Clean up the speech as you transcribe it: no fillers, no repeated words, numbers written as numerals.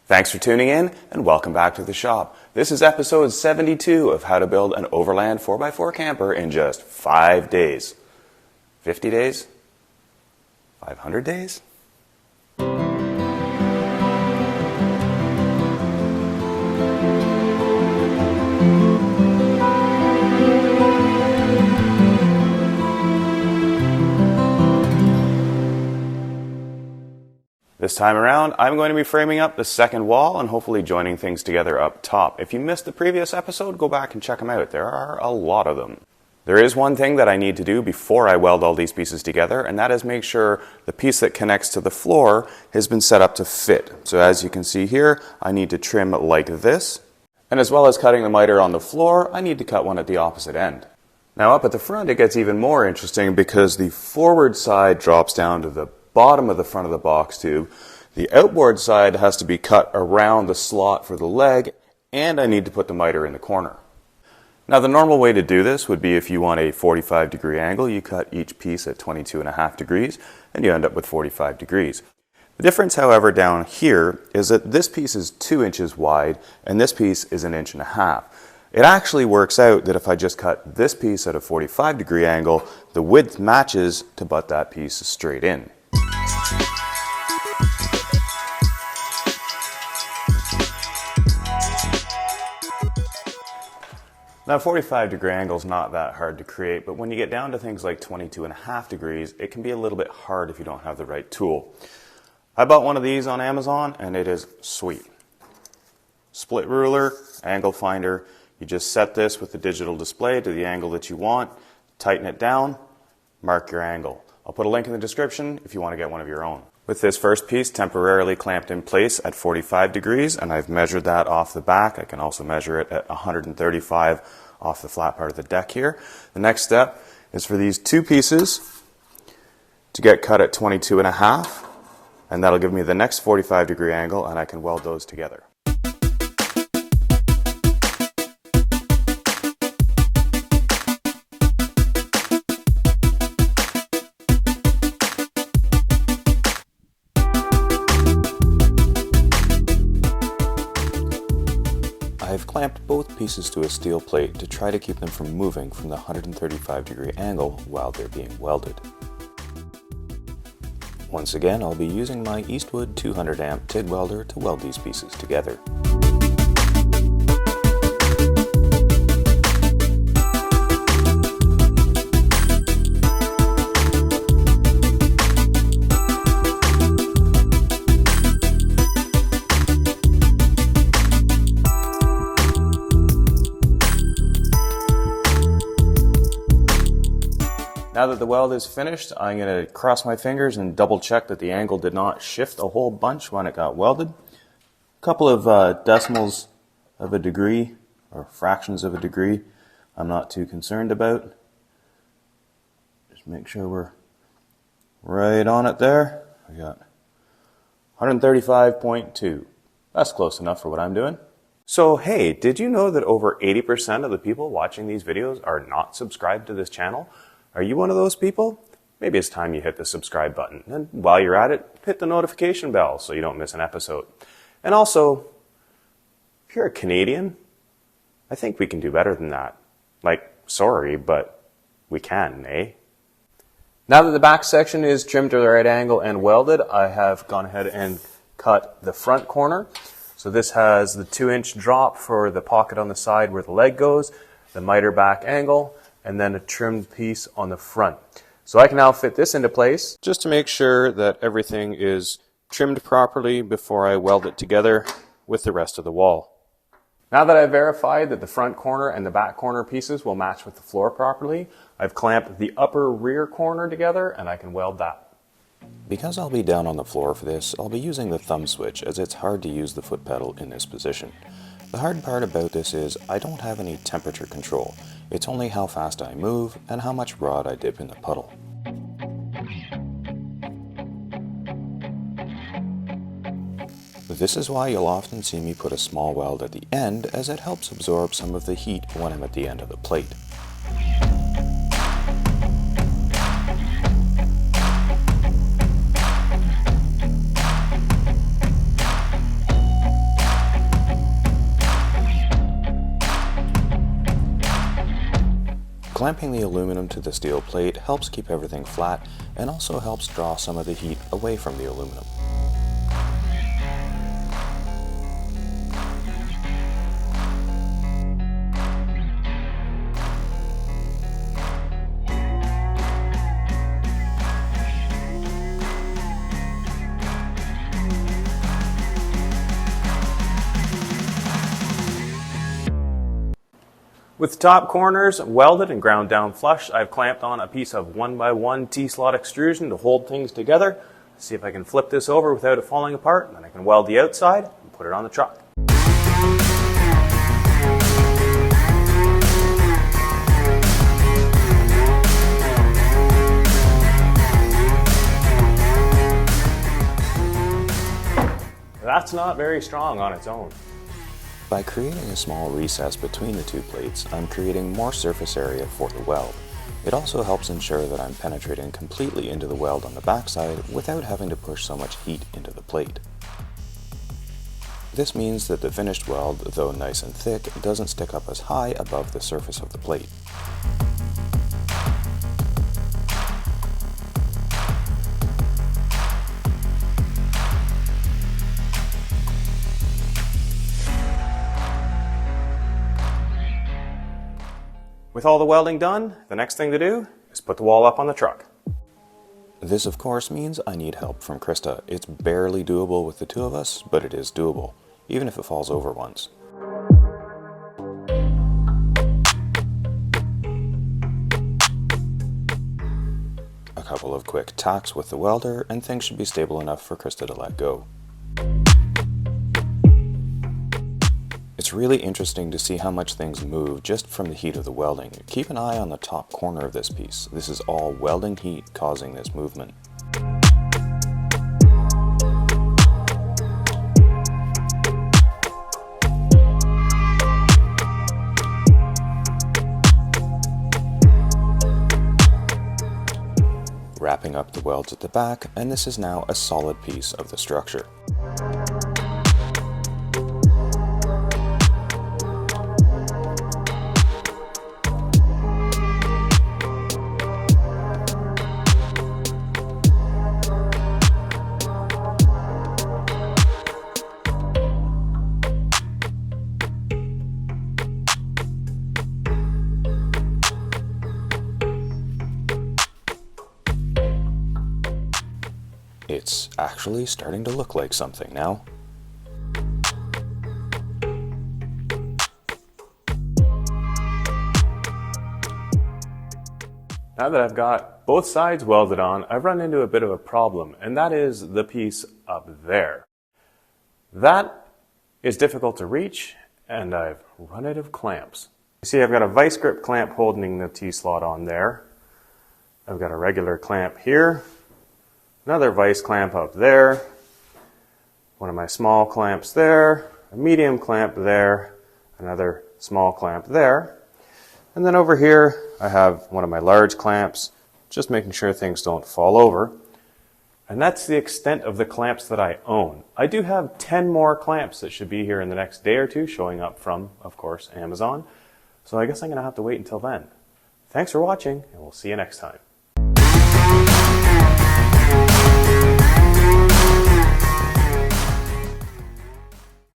Thanks for tuning in and welcome back to the shop. This is episode 72 of how to build an Overland 4x4 camper in just 5 days. 50 days? 500 days? This time around, I'm going to be framing up the second wall and hopefully joining things together up top. If you missed the previous episode, go back and check them out. There are a lot of them. There is one thing that I need to do before I weld all these pieces together, and that is make sure the piece that connects to the floor has been set up to fit. So as you can see here, I need to trim like this. And as well as cutting the miter on the floor, I need to cut one at the opposite end. Now up at the front, it gets even more interesting because the forward side drops down to the bottom of the front of the box tube. The outboard side has to be cut around the slot for the leg, and I need to put the miter in the corner. Now the normal way to do this would be if you want a 45-degree angle, you cut each piece at 22.5 degrees, and you end up with 45 degrees. The difference, however, down here is that this piece is 2 inches wide, and this piece is 1.5 inches. It actually works out that if I just cut this piece at a 45-degree angle, the width matches to butt that piece straight in. Now 45-degree angle is not that hard to create, but when you get down to things like 22.5 degrees, it can be a little bit hard if you don't have the right tool. I bought one of these on Amazon and it is sweet. Split ruler, angle finder. You just set this with the digital display to the angle that you want, tighten it down, mark your angle. I'll put a link in the description if you want to get one of your own. With this first piece temporarily clamped in place at 45 degrees, and I've measured that off the back. I can also measure it at 135 off the flat part of the deck here. The next step is for these two pieces to get cut at 22.5, and that'll give me the next 45-degree angle, and I can weld those together. I've clamped both pieces to a steel plate to try to keep them from moving from the 135-degree angle while they're being welded. Once again, I'll be using my Eastwood 200 amp TIG welder to weld these pieces together. Now that the weld is finished, I'm going to cross my fingers and double check that the angle did not shift a whole bunch when it got welded. A couple of decimals of a degree, or fractions of a degree, I'm not too concerned about. Just make sure we're right on it there. We got 135.2. That's close enough for what I'm doing. So hey, did you know that over 80% of the people watching these videos are not subscribed to this channel? Are you one of those people? Maybe it's time you hit the subscribe button. And while you're at it, hit the notification bell so you don't miss an episode. And also, if you're a Canadian, I think we can do better than that. Like, sorry, but we can, eh? Now that the back section is trimmed to the right angle and welded, I have gone ahead and cut the front corner. So this has the 2-inch drop for the pocket on the side where the leg goes, the miter back angle, and then a trimmed piece on the front. So I can now fit this into place just to make sure that everything is trimmed properly before I weld it together with the rest of the wall. Now that I've verified that the front corner and the back corner pieces will match with the floor properly, I've clamped the upper rear corner together and I can weld that. Because I'll be down on the floor for this, I'll be using the thumb switch as it's hard to use the foot pedal in this position. The hard part about this is I don't have any temperature control. It's only how fast I move and how much rod I dip in the puddle. This is why you'll often see me put a small weld at the end, as it helps absorb some of the heat when I'm at the end of the plate. Clamping the aluminum to the steel plate helps keep everything flat and also helps draw some of the heat away from the aluminum. With the top corners welded and ground down flush, I've clamped on a piece of 1x1 T-slot extrusion to hold things together. Let's see if I can flip this over without it falling apart, and then I can weld the outside and put it on the truck. That's not very strong on its own. By creating a small recess between the two plates, I'm creating more surface area for the weld. It also helps ensure that I'm penetrating completely into the weld on the backside without having to push so much heat into the plate. This means that the finished weld, though nice and thick, doesn't stick up as high above the surface of the plate. With all the welding done, the next thing to do is put the wall up on the truck. This of course means I need help from Krista. It's barely doable with the two of us, but it is doable, even if it falls over once. A couple of quick tacks with the welder and things should be stable enough for Krista to let go. It's really interesting to see how much things move just from the heat of the welding. Keep an eye on the top corner of this piece. This is all welding heat causing this movement. Wrapping up the welds at the back, and this is now a solid piece of the structure. It's actually starting to look like something now. Now that I've got both sides welded on, I've run into a bit of a problem, and that is the piece up there. That is difficult to reach, and I've run out of clamps. You see, I've got a vice grip clamp holding the T-slot on there. I've got a regular clamp here. Another vice clamp up there, one of my small clamps there, a medium clamp there, another small clamp there. And then over here, I have one of my large clamps, just making sure things don't fall over. And that's the extent of the clamps that I own. I do have 10 more clamps that should be here in the next day or two, showing up from, of course, Amazon. So I guess I'm going to have to wait until then. Thanks for watching, and we'll see you next time.